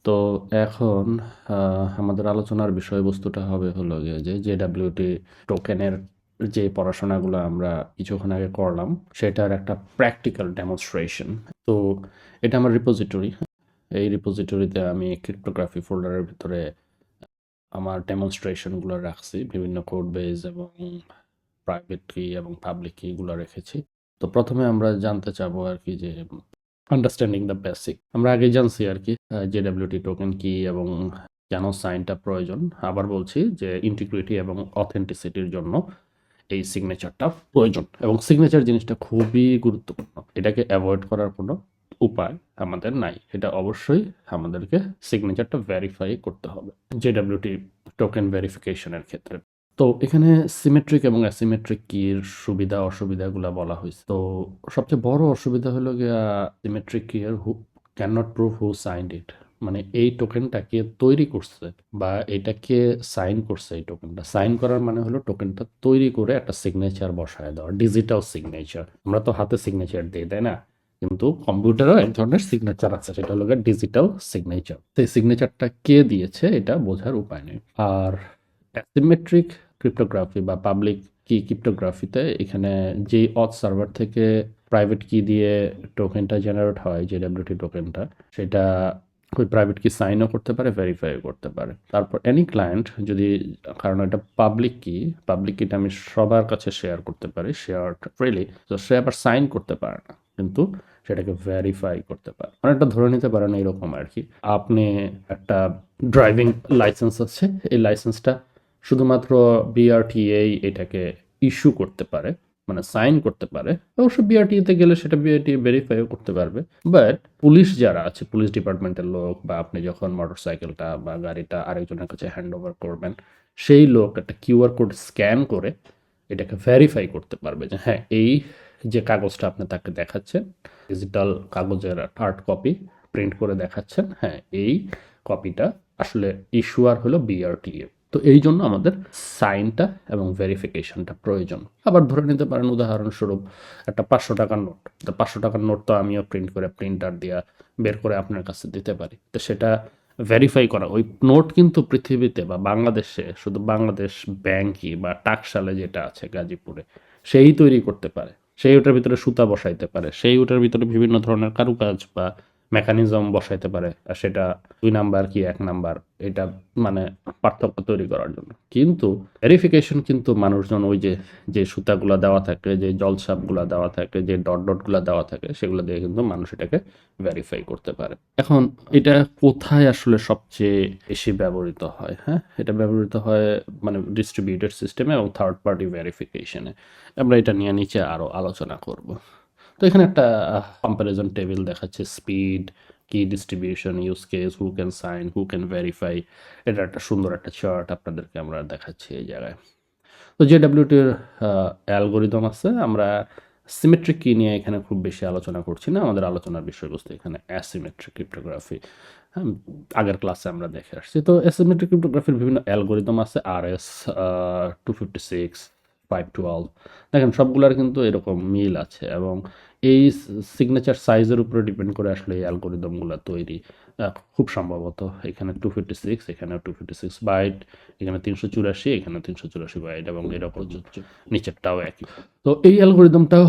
তো এখন আমাদের আলোচনার বিষয়বস্তুটা হবে হলো গিয়ে যে জেডাব্লিউটি টোকেনের যে পড়াশোনাগুলো আমরা কিছুক্ষণ আগে করলাম সেটার একটা প্র্যাকটিক্যাল ডেমনস্ট্রেশন। তো এটা আমার রিপোজিটরি। এই রিপোজিটরিতে আমি ক্রিপ্টোগ্রাফি ফোল্ডারের ভিতরে আমার ডেমনস্ট্রেশনগুলো রাখছি, বিভিন্ন কোড বেস এবং প্রাইভেট কি এবং পাবলিক কিগুলো রেখেছি। তো প্রথমে আমরা জানতে চাবো আর কি যে আন্ডারস্ট্যান্ডিং দ্য বেসিক। আমরা আগেই জানছি আর কি জেডাব্লিউটি টোকেন কি এবং কেন সাইনটা প্রয়োজন। আবার বলছি যে ইন্টিগ্রিটি এবং অথেন্টিসিটির জন্য এই সিগনেচারটা প্রয়োজন, এবং সিগনেচার জিনিসটা খুবই গুরুত্বপূর্ণ। এটাকে অ্যাভয়েড করার কোনো উপায় আমাদের নাই। এটা অবশ্যই আমাদেরকে সিগনেচারটা ভেরিফাই করতে হবে জেডাব্লিউটি টোকেন ভেরিফিকেশনের ক্ষেত্রে। তো এখানে সিমেট্রিক এবং অ্যাসিমেট্রিক কির সুবিধা অসুবিধাগুলো বলা হয়েছে। তো সবচেয়ে বড় অসুবিধা হলো গিয়া সিমেট্রিক কির who can not prove who signed it. মানে এই টোকেনটাকে তৈরি করছে বা এটাকে সাইন করছে, এই টোকেনটা সাইন করার মানে হলো টোকেনটা তৈরি করে একটা সিগনেচার বসায় দেওয়া, ডিজিটাল সিগনেচার। আমরা তো হাতে সিগনেচার দিই, তাই না? কিন্তু কম্পিউটারও এক ধরনের সিগনেচার আছে, সেটা হলো ডিজিটাল সিগনেচার। তো এই সিগনেচারটা কে দিয়েছে এটা বোঝার উপায় নেই। আর অ্যাসিমেট্রিক ক্রিপ্টোগ্রাফি বা পাবলিক কি ক্রিপ্টোগ্রাফিতে এখানে যেই অথ সার্ভার থেকে প্রাইভেট কি দিয়ে টোকেনটা জেনারেট হয়, জেডাব্লিউটি টোকেনটা, সেটা ওই প্রাইভেট কি সাইনও করতে পারে, ভেরিফাইও করতে পারে। তারপর এনি ক্লায়েন্ট যদি, কারণ এটা পাবলিক কিটা আমি সবার কাছে শেয়ার করতে পারি, শেয়ার ফ্রিলি, তো সে আবার সাইন করতে পারে না, কিন্তু সেটাকে ভেরিফাই করতে পারে। অনেকটা ধরে নিতে পারেন এইরকম আর কি, আপনি একটা ড্রাইভিং লাইসেন্স আছে, এই লাইসেন্সটা শুধুমাত্র বিআরটিএ এটাকে ইস্যু করতে পারে, মানে সাইন করতে পারে। অবশ্য বিআরটিএতে গেলে সেটা বিআরটিএ ভেরিফাইও করতে পারবে। বাট পুলিশ যারা আছে, পুলিশ ডিপার্টমেন্টের লোক, বা আপনি যখন মোটরসাইকেলটা বা গাড়িটা আরেকজনের কাছে হ্যান্ড ওভার করবেন, সেই লোক একটা কিউআর কোড স্ক্যান করে এটাকে ভেরিফাই করতে পারবে যে হ্যাঁ, এই যে কাগজটা আপনি তাকে দেখাচ্ছেন, ডিজিটাল কাগজের হার্ড কপি প্রিন্ট করে দেখাচ্ছেন, হ্যাঁ এই কপিটা আসলে ইস্যুয়ার হলো বিআরটিএ। তো এই জন্য আমাদের সাইনটা এবং ভেরিফিকেশনটা প্রয়োজন। আবার ধরে নিতে পারেন উদাহরণস্বরূপ একটা 500 টাকার নোট। তো 500 টাকার নোট তো আমিও প্রিন্ট করে প্রিন্টার দিয়া বের করে আপনার কাছে দিতে পারি। তো সেটা ভেরিফাই করা, ওই নোট কিন্তু পৃথিবীতে বা বাংলাদেশে শুধু বাংলাদেশ ব্যাংকই বা টাকশালে যেটা আছে গাজীপুরে, সেই তৈরি করতে পারে। সেই ওটার ভিতরে সুতা বসাইতে পারে, সেই ওটার ভিতরে বিভিন্ন ধরনের কারুকাজ বা মেকানিজম বসাইতে পারে, আর সেটা 2 নাম্বার কি 1 নাম্বার, এটা মানে পার্থক্য তৈরি করার জন্য। কিন্তু ভেরিফিকেশন কিন্তু মানুষজন ওই যে যে সুতাগুলা দেওয়া থাকে, যে জলছাপগুলা দেওয়া থাকে, যে ডট ডটগুলা দেওয়া থাকে, সেগুলো দিয়ে কিন্তু মানুষ এটাকে ভেরিফাই করতে পারে। এখন এটা কোথায় আসলে সবচেয়ে বেশি ব্যবহৃত হয়? হ্যাঁ, এটা ব্যবহৃত হয় মানে ডিস্ট্রিবিউটেড সিস্টেমে এবং থার্ড পার্টি ভেরিফিকেশনে। আমরা এটা নিয়ে নিচে আরো আলোচনা করব। তো এখানে একটা কম্পারিজন টেবিল দেখাচ্ছে, speed, key distribution, use case, who can sign, who can verify. এটা একটা সুন্দর একটা চার্ট আপনাদেরকে আমরা দেখাচ্ছি এই জায়গায়। তো জেডাব্লিউটির অ্যালগোরিদম আছে। আমরা সিমেট্রিক কি নিয়ে এখানে খুব বেশি আলোচনা করছি না, আমাদের আলোচনার বিষয়বস্তু এখানে অ্যাসিমেট্রিক ক্রিপ্টোগ্রাফি। হ্যাঁ, আগের ক্লাসে আমরা দেখে আসছি। তো অ্যাসিমেট্রিক ক্রিপ্টোগ্রাফির বিভিন্ন অ্যালগোরিদম আছে, RS 256, 512। দেখেন সবগুলার কিন্তু এরকম মিল আছে, এবং এই সিগনেচার সাইজের উপরে ডিপেন্ড করে আসলে এই অ্যালগোরিদমগুলো তৈরি। খুব সম্ভবত এখানে 256, এখানে 256 বাইট, এখানে 384, এখানে 384 বাইট, এবং এরকম নিচেরটাও একই। তো এই অ্যালগোরিদমটাও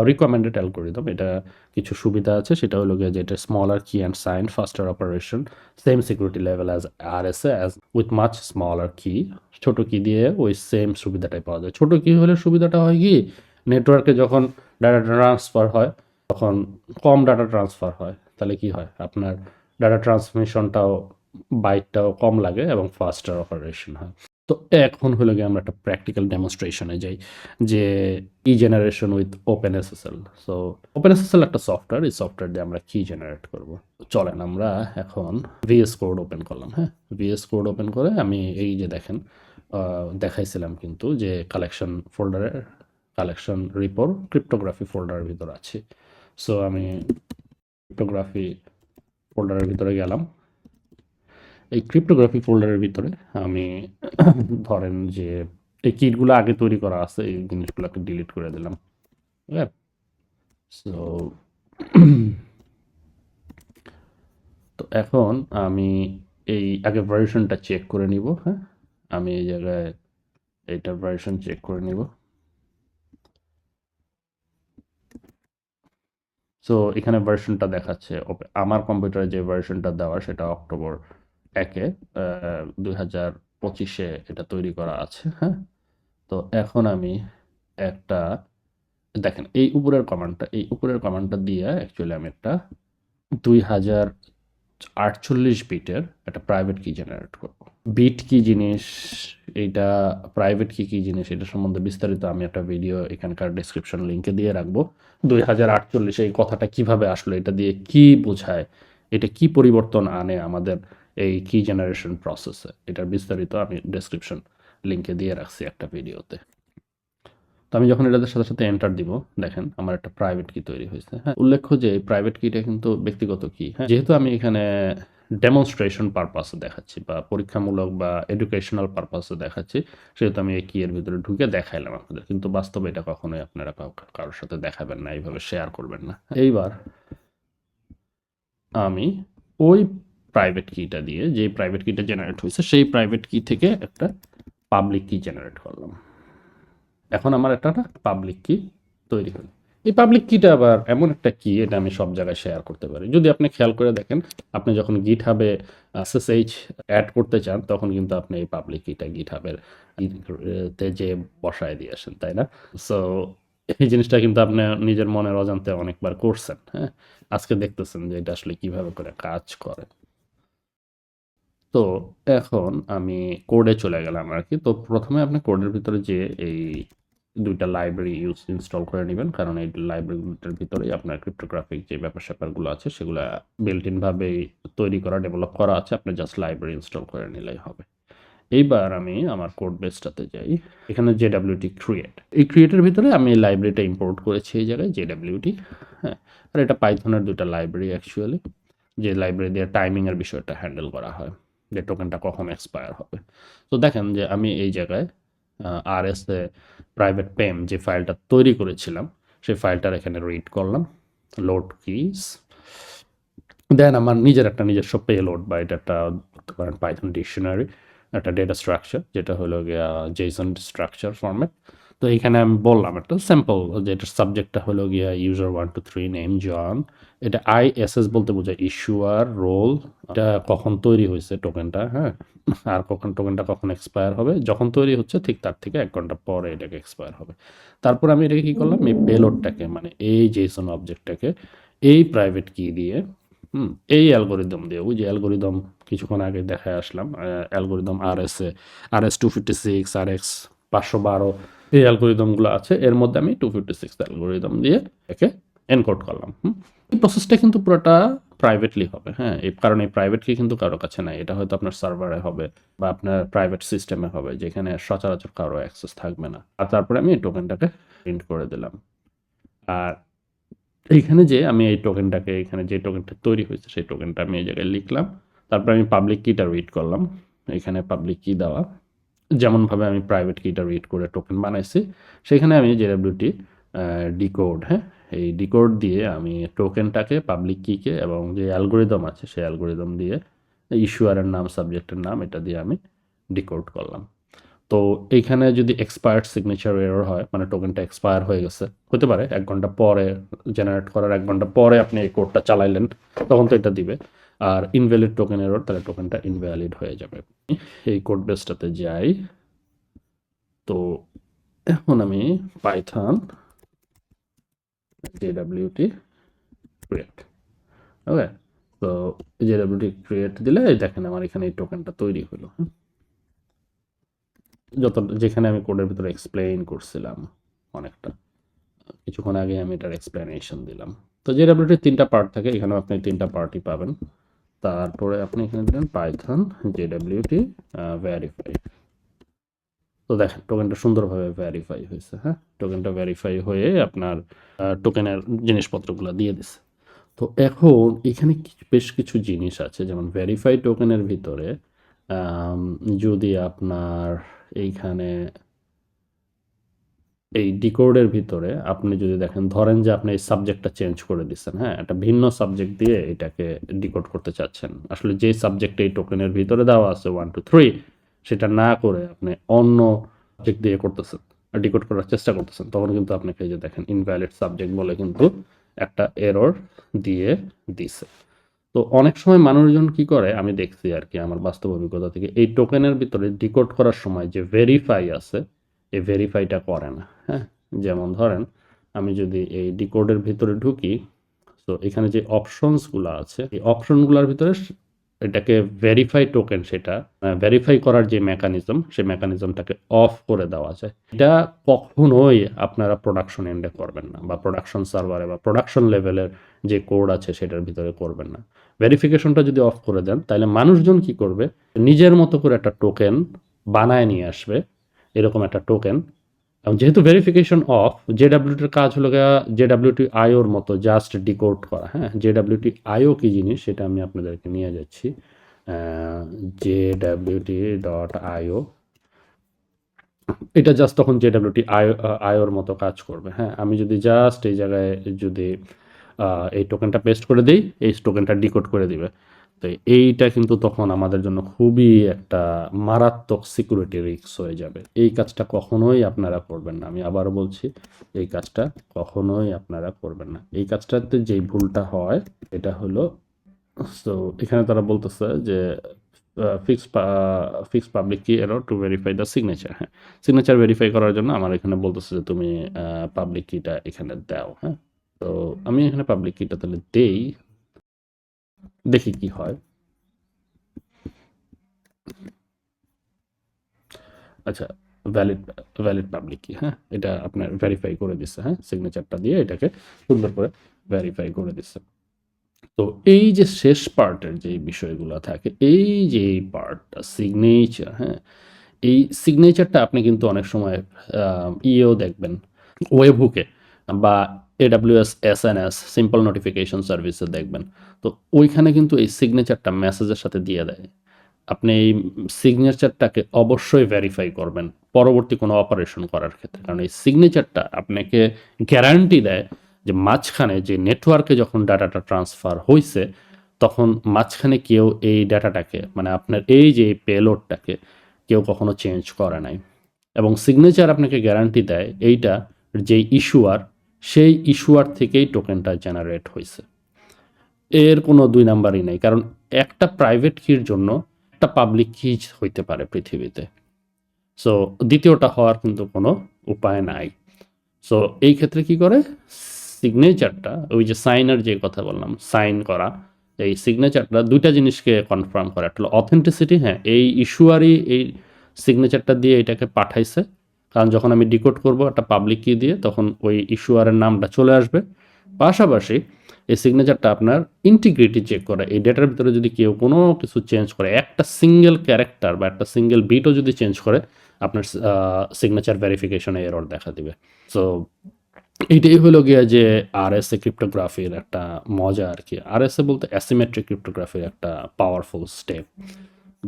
রিকমেন্ডেড অ্যালগোরিদম। এটা কিছু সুবিধা আছে, সেটা হলো গিয়ে যে এটা smaller key and sign, faster operation, same security level as RSA as with much smaller key. ছোট কি দিয়ে ওই সেম সুবিধাটাই পাওয়া যায়। ছোট কি হলে সুবিধাটা হয় কি, নেটওয়ার্কে যখন ডাটা ট্রান্সফার হয় তখন কম ডাটা ট্রান্সফার হয়, তাহলে কি হয়, আপনার ডাটা ট্রান্সমিশনটাও বাইটটাও কম লাগে এবং ফাস্টার অপারেশন হয়। তো এখন হলো গিয়ে আমরা একটা প্র্যাকটিক্যাল ডেমনস্ট্রেশনে যাই, যে কি generation with open SSL. So open SSL একটা সফটওয়্যার, এই সফটওয়্যার দিয়ে আমরা কি জেনারেট করব। চলেন আমরা এখন VS কোড ওপেন করলাম। হ্যাঁ, VS কোড ওপেন করে আমি এই যে দেখেন দেখাইছিলাম কিন্তু যে কালেকশন ফোল্ডারের, কালেকশন রিপোর ক্রিপ্টোগ্রাফি ফোল্ডারের ভিতর আছে। সো আমি ক্রিপ্টোগ্রাফি ফোল্ডারের ভিতরে গেলাম। এই ক্রিপ্টোগ্রাফি ফোল্ডারের ভিতরে আমি ধরেন যে এই কিটগুলো আগে তৈরি করা আছে, এই জিনিসগুলোকে ডিলিট করে দিলাম। ঠিক আছে, সো তো এখন আমি এই আগে ভার্সনটা চেক করে নিব। হ্যাঁ, আমি এই জায়গায় এইটার ভার্সন চেক করে নিব। সো এখানে ভার্সনটা দেখাচ্ছে আমার কম্পিউটারে যে ভার্সনটা দেওয়া সেটা অক্টোবর 1-এ 2025-এ এটা তৈরি করা আছে। হ্যাঁ, তো এখন আমি একটা দেখেন এই উপরের কমান্ডটা দিয়ে অ্যাকচুয়ালি আমি একটা 2048 বিটের একটা প্রাইভেট কি জেনারেট করব। বিট কি জিনিস, এইটা প্রাইভেট কি কি জিনিস, এটা সম্বন্ধে বিস্তারিত আমি একটা ভিডিও এখানকার ডেসক্রিপশন লিঙ্কে দিয়ে রাখবো। 2048 এই কথাটা কিভাবে আসলো, এটা দিয়ে কি বোঝায়, এটা কি পরিবর্তন আনে আমাদের এই কি জেনারেশন প্রসেসে, এটার বিস্তারিত আমি ডেসক্রিপশন লিঙ্কে দিয়ে রাখছি একটা ভিডিওতে। তো আমি যখন এটাদের সাথে সাথে এন্টার দিব, দেখেন আমার একটা প্রাইভেট কি তৈরি হয়েছে। হ্যাঁ, উল্লেখ্য যে এই প্রাইভেট কিটা কিন্তু ব্যক্তিগত কি। হ্যাঁ, যেহেতু আমি এখানে ডেমনস্ট্রেশন পারপাসে দেখাচ্ছি বা পরীক্ষামূলক বা এডুকেশনাল পারপাসে দেখাচ্ছি, সেহেতু আমি এই কি এর ভিতরে ঢুকে দেখাইলাম আপনাদের, কিন্তু বাস্তবে এটা কখনোই আপনারা কারোর সাথে দেখাবেন না, এইভাবে শেয়ার করবেন না। এইবার আমি ওই প্রাইভেট কিটা দিয়ে, যে প্রাইভেট কিটা জেনারেট হয়েছে সেই প্রাইভেট কি থেকে একটা পাবলিক কি জেনারেট করলাম। এখন আমার একটা পাবলিক কি তৈরি হলো। এই পাবলিক কিটা আবার এমন একটা কি, এটা আমি সব জায়গায় শেয়ার করতে পারি। যদি আপনি খেয়াল করে দেখেন, আপনি যখন গিটহাবে SSH অ্যাড করতে চান, তখন কিন্তু আপনি এই পাবলিক কিটা গিটহাবের তে যে বসায় দিয়ে আসেন, তাই না? সো এই জিনিসটা কিন্তু আপনি নিজের মনের অজান্তে অনেকবার করছেন। হ্যাঁ, আজকে দেখতেছেন যে এটা আসলে কিভাবে করে কাজ করে। তো এখন আমি কোডে চলে গেলাম আর কি। তো প্রথমে আপনি কোডের ভিতরে যে এই 2টা লাইব্রেরি ইনস্টল করে নেবেন, কারণ এই লাইব্রেরিগুলোর ভিতরেই আপনার ক্রিপ্টোগ্রাফিক যে ব্যাপার-স্যাপারগুলো আছে সেগুলা বিল্ট ইন ভাবেই তৈরি করা, ডেভেলপ করা আছে। আপনি জাস্ট লাইব্রেরি ইনস্টল করে নিলেই হবে। এইবার আমি আমার কোড বেসটাতে যাই। এখানে JWT ক্রিয়েট। এই ক্রিয়েটের ভিতরে আমি এই লাইব্রেরিটা ইম্পোর্ট করেছি এই জায়গায় JWT। হ্যাঁ, আর এটা পাইথনের 2টা লাইব্রেরি অ্যাকচুয়ালি, যে লাইব্রেরি দিয়ে টাইমিং এর বিষয়টা হ্যান্ডেল করা হয়, যে টোকেনটা কখন এক্সপায়ার হবে। তো দেখেন যে আমি এই জায়গায় RS এ প্রাইভেট পেম যে ফাইলটা তৈরি করেছিলাম, সেই ফাইলটার এখানে রিড করলাম, লোড কিস, দেন আমার নিজস্ব পেলোড বা এটা একটা বলতে পারেন পাইথন ডিকশনারি, একটা ডেটা স্ট্রাকচার যেটা হলো গিয়া জেসন স্ট্রাকচার ফরম্যাট। তো এখানে আমি বললাম একটা সিম্পল, যেটা সাবজেক্টটা হলো গিয়া ইউজার 123 নেম জন, এটা ISS বলতে বোঝায় ইস্যুয়ার রোল, এটা কখন তৈরি হয়েছে টোকেনটা। হ্যাঁ, আর টোকেনটা কখন এক্সপায়ার হবে, যখন তৈরি হচ্ছে ঠিক তার থেকে 1 ঘন্টা পরে এটাকে এক্সপায়ার হবে। তারপর আমি এটাকে কি করলাম, এই পেলোডটাকে মানে এই জেসন অবজেক্টটাকে এই প্রাইভেট কি দিয়ে, এই অ্যালগরিদম দিয়ে, ওই যে অ্যালগরিদম কিছুক্ষণ আগে দেখায় আসলাম, অ্যালগরিদম RS256, RX 512, এই অ্যালগরিদমগুলো আছে, এর মধ্যে আমি 256 অ্যালগরিদম দিয়ে একে এনকোড করলাম। এই প্রসেসটা কিন্তু পুরোটা প্রাইভেটলি হবে। হ্যাঁ, এই কারণ এই প্রাইভেট কি কিন্তু কারো কাছে নাই, এটা হয়তো আপনার সার্ভারে হবে বা আপনার প্রাইভেট সিস্টেমে হবে, যেখানে সচরাচর কারো অ্যাক্সেস থাকবে না। আর তারপরে আমি এই টোকেনটাকে প্রিন্ট করে দিলাম। আর এইখানে যে আমি এই টোকেনটাকে, এখানে যে টোকেনটা তৈরি হয়েছে সেই টোকেনটা আমি এই জায়গায় লিখলাম। তারপর আমি পাবলিক কিটা রিড করলাম। এখানে পাবলিক কি দেওয়া, যেমনভাবে আমি প্রাইভেট কিটা রিড করে টোকেন বানাইছি, সেখানে আমি JWT ডিকোড, হ্যাঁ, এই ডিকোড দিয়ে আমি টোকেনটাকে, পাবলিক কিকে এবং যে অ্যালগরিদম আছে সেই অ্যালগরিদম দিয়ে, ইস্যুয়ারের নাম, সাবজেক্টের নাম, এটা দিয়ে আমি ডিকোড করলাম। তো এইখানে যদি এক্সপায়ার্ড সিগনেচার এরর হয়, মানে টোকেনটা এক্সপায়ার হয়ে গেছে, হতে পারে 1 ঘন্টা পরে, জেনারেট করার 1 ঘন্টা পরে আপনি এই কোডটা চালাইলেন, তখন তো এটা দিবে। আর ইনভ্যালিড টোকেন এরর, তাহলে টোকেনটা ইনভ্যালিড হয়ে যাবে। এই কোড বেসটাতে যাই। তো এখন আমি পাইথন JWT ক্রিয়েট, ওকে। তো JWT ক্রিয়েট দিলে দেখেন আমার এখানে এই টোকেনটা তৈরি হলো। যেখানে আমি কোডের ভিতরে এক্সপ্লেইন করছিলাম অনেকটা, কিছুক্ষণ আগে আমি এটার এক্সপ্লেনেশন দিলাম। তো JWT 3টা পার্ট থাকে, এখানেও আপনি 3টা পার্টই পাবেন। তারপরে আপনি এখানে দিলেন পাইথন JWT ভেরিফাই। তো দেখেন টোকেনটা সুন্দরভাবে ভেরিফাই হয়েছে। হ্যাঁ, টোকেনটা ভেরিফাই হয়ে আপনার টোকেনের জিনিসপত্রগুলো দিয়ে দিছে। তো এখন এখানে বেশ কিছু জিনিস আছে, যেমন ভেরিফাই টোকেনের ভিতরে যদি আপনার এইখানে এই ডিকোডের ভিতরে আপনি যদি দেখেন, ধরেন যে আপনি এই সাবজেক্টটা চেঞ্জ করে দিচ্ছেন, হ্যাঁ? একটা ভিন্ন সাবজেক্ট দিয়ে এটাকে ডিকোড করতে চাচ্ছেন। আসলে যে সাবজেক্ট এই টোকেনের ভিতরে দেওয়া আছে 1, 2, 3 সেটা না করে আপনি অন্য সাবজেক্ট দিয়ে করতেছেন, ডিকোড করার চেষ্টা করতেছেন। তখন কিন্তু আপনাকে এই যে দেখেন ইনভ্যালিড সাবজেক্ট বলে কিন্তু একটা এরর দিয়ে দিছে। তো অনেক সময় মানুষজন কি করে, আমি দেখছি আরকি আমার বাস্তব অভিজ্ঞতা থেকে, এই টোকেনের ভিতরে ডিকোড করার সময় যে ভেরিফাই আছে, এই ভেরিফাইটা করে না, হ্যাঁ? যেমন ধরেন আমি যদি এই ডিকোডের ভিতরে ঢুকি, তো এখানে যে অপশনসগুলো আছে, এই অপশনগুলোর ভিতরে এটাকে ভেরিফাই টোকেন, সেটা ভেরিফাই করার যে মেকানিজম, সেই মেকানিজমটাকে অফ করে দেওয়া যায়। এটা কখনোই আপনারা প্রোডাকশন এন্ডে করবেন না, বা প্রোডাকশন সার্ভারে বা প্রোডাকশন লেভেলের যে কোড আছে সেটার ভিতরে করবেন না। ভেরিফিকেশনটা যদি অফ করে দেন, তাহলে মানুষজন কি করবে, নিজের মতো করে একটা টোকেন বানায় নিয়ে আসবে, এরকম একটা টোকেন। এবং যেহেতু ভেরিফিকেশন অফ, জেডাব্লিউটির কাজ হলো গিয়া জেডাব্লিউটি আইওর মতো জাস্ট ডিকোড করা, হ্যাঁ? জেডাব্লিউটি আইও কি জিনিস সেটা আমি আপনাদেরকে নিয়ে যাচ্ছি। জেডাব্লিউটি ডট আইও, এটা জাস্ট তখন জেডাব্লিউটি আইওর মতো কাজ করবে, হ্যাঁ? আমি যদি জাস্ট এই জায়গায় যদি এই টোকেনটা পেস্ট করে দিই, এই টোকেনটা ডিকোড করে দিবে। তো এইটা কিন্তু তখন আমাদের জন্য খুবই একটা মারাত্মক সিকিউরিটি রিস্ক হয়ে যাবে। এই কাজটা কখনোই আপনারা করবেন না। আমি আবারও বলছি, এই কাজটা কখনোই আপনারা করবেন না। এই কাজটাতে যেই ভুলটা হয় এটা হলো, সো এখানে তারা বলতেছে যে ফিক্স পাবলিক কি error to verify the signature, হ্যাঁ? সিগনেচার ভেরিফাই করার জন্য আমার এখানে বলতেছে যে তুমি পাবলিক কিটা এখানে দাও, হ্যাঁ? তো আমি এখানে পাবলিক কিটা তাহলে দেই, দেখি কি হয়। আচ্ছা, ভ্যালিড ভ্যালিড পাবলিক কি, হ্যাঁ? এটা আপনার ভেরিফাই করে দিচ্ছে, হ্যাঁ? সিগনেচারটা দিয়ে এটাকে সুন্দর করে ভেরিফাই করে দিচ্ছে। তো এই যে শেষ পার্টের যে বিষয়গুলো থাকে, এই যে এই পার্টটা সিগনেচার, হ্যাঁ? এই সিগনেচারটা আপনি কিন্তু অনেক সময় ইয়েও দেখবেন, ওয়েবহুকে বা এডাব্লিউএস এসএনএস সিম্পল নোটিফিকেশন সার্ভিসে দেখবেন। তো ওইখানে কিন্তু এই সিগনেচারটা মেসেজের সাথে দিয়ে দেয়। আপনি এই সিগনেচারটাকে অবশ্যই ভেরিফাই করবেন পরবর্তী কোনো অপারেশন করার ক্ষেত্রে, কারণ এই সিগনেচারটা আপনাকে গ্যারান্টি দেয় যে মাঝখানে যে নেটওয়ার্কে যখন ডাটাটা ট্রান্সফার হয়েছে, তখন মাঝখানে কেউ এই ডাটাটাকে, মানে আপনার এই যে পেলোডটাকে কেউ কখনো চেঞ্জ করে নাই। এবং সিগনেচার আপনাকে গ্যারান্টি দেয় এইটা যে ইস্যুয়ার, সেই ইস্যুয়ার থেকেই টোকেনটা জেনারেট হয়েছে। এর কোনো দুই নাম্বারই নেই, কারণ একটা প্রাইভেট কির জন্য একটা পাবলিক কি হইতে পারে পৃথিবীতে। সো দ্বিতীয়টা হওয়ার কিন্তু কোনো উপায় নাই। সো এই ক্ষেত্রে কি করে, সিগনেচারটা, ওই যে সাইনের যে কথা বললাম, সাইন করা, এই সিগনেচারটা দুইটা জিনিসকে কনফার্ম করে। একটা হলো অথেন্টিসিটি, হ্যাঁ, এই ইস্যুয়ারই এই সিগনেচারটা দিয়ে এটাকে পাঠাইছে, কারণ যখন আমি ডিকোড করব একটা পাবলিক কি দিয়ে, তখন ওই ইস্যুয়ারের নামটা চলে আসবে। পাশাপাশি এই সিগনেচারটা আপনার ইন্টিগ্রিটি চেক করে, এই ডেটার ভিতরে যদি কেউ কোনো কিছু চেঞ্জ করে, একটা সিঙ্গেল ক্যারেক্টার বা একটা সিঙ্গেল বিটও যদি চেঞ্জ করে, আপনার সিগনেচার ভেরিফিকেশনে এরর দেখা দিবে। সো এইটাই হলো গিয়া যে আরএসএ ক্রিপ্টোগ্রাফির একটা মজা আর কি। আরএসএ বলতে অ্যাসিমেট্রিক ক্রিপ্টোগ্রাফির একটা পাওয়ারফুল স্টেপ,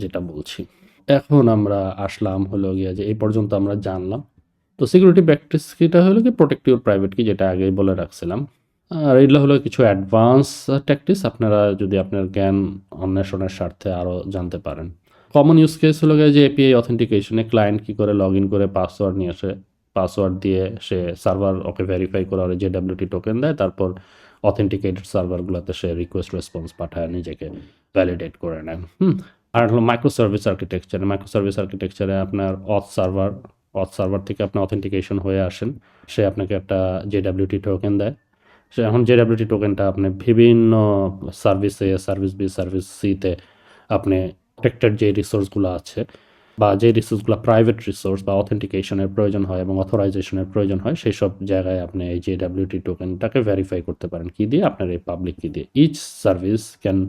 যেটা বলছি। এখন আমরা আসলাম হলো গিয়া যে এই পর্যন্ত আমরা জানলাম। তো সিকিউরিটি প্র্যাকটিস কিটা হলো কি প্রোটেক্ট ইউর প্রাইভেট কি, যেটা আগেই বলে রাখছিলাম। আর এগুলো হলো কিছু অ্যাডভান্স ট্যাকটিক্স, আপনারা যদি আপনার জ্ঞান অন্বেষণের স্বার্থে আরও জানতে পারেন। কমন ইউজ কেস হলো গিয়ে যে এপিআই অথেন্টিকেশনে ক্লায়েন্ট কী করে লগ ইন করে পাসওয়ার্ড নিয়ে আসে, পাসওয়ার্ড দিয়ে সে সার্ভার ওকে ভেরিফাই করে আর জেডাব্লিউটি টোকেন দেয়, তারপর অথেন্টিকেটেড সার্ভারগুলোতে সে রিকোয়েস্ট রেসপন্স পাঠায়, নিজেকে ভ্যালিডেট করে নেয়। আর হলো মাইক্রো সার্ভিস আর্কিটেকচারে, মাইক্রো সার্ভিস আর্কিটেকচারে আপনার অথ সার্ভার থেকে আপনি অথেন্টিকেশন হয়ে আসেন, সে আপনাকে একটা জেডাব্লিউটি টোকেন দেয়। সে এখন জেডাব্লিউটি টোকেনটা আপনি বিভিন্ন সার্ভিসে, সার্ভিস বি, সার্ভিস সিতে আপনি প্রোটেক্টেড যে রিসোর্সগুলো আছে, বা যে রিসোর্সগুলো প্রাইভেট রিসোর্স বা অথেন্টিকেশনের প্রয়োজন হয় এবং অথরাইজেশনের প্রয়োজন হয়, সেই সব জায়গায় আপনি এই জেডাব্লিউটি টোকেনটাকে ভেরিফাই করতে পারেন কি দিয়ে, আপনার এই পাবলিক কি দিয়ে। Each service can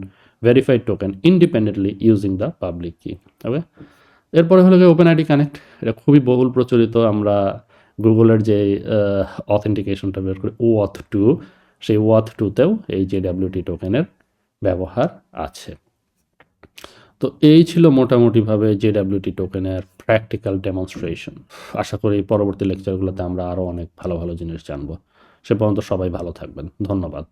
verify token independently using the public key. Okay, এরপরে হলো গিয়ে ওপেন আইডি কানেক্ট। এটা খুবই বহুল প্রচলিত। আমরা গুগলের যে অথেন্টিকেশনটা বের করি ওঅথ 2, সেই ওঅথ 2তেও এই জেডাব্লিউটি টোকেনের ব্যবহার আছে। তো এই ছিল মোটামুটিভাবে জেডাব্লিউটি টোকেনের প্র্যাকটিক্যাল ডেমনস্ট্রেশন। আশা করি পরবর্তী লেকচারগুলোতে আমরা আরও অনেক ভালো ভালো জিনিস জানবো। সে পর্যন্ত সবাই ভালো থাকবেন। ধন্যবাদ।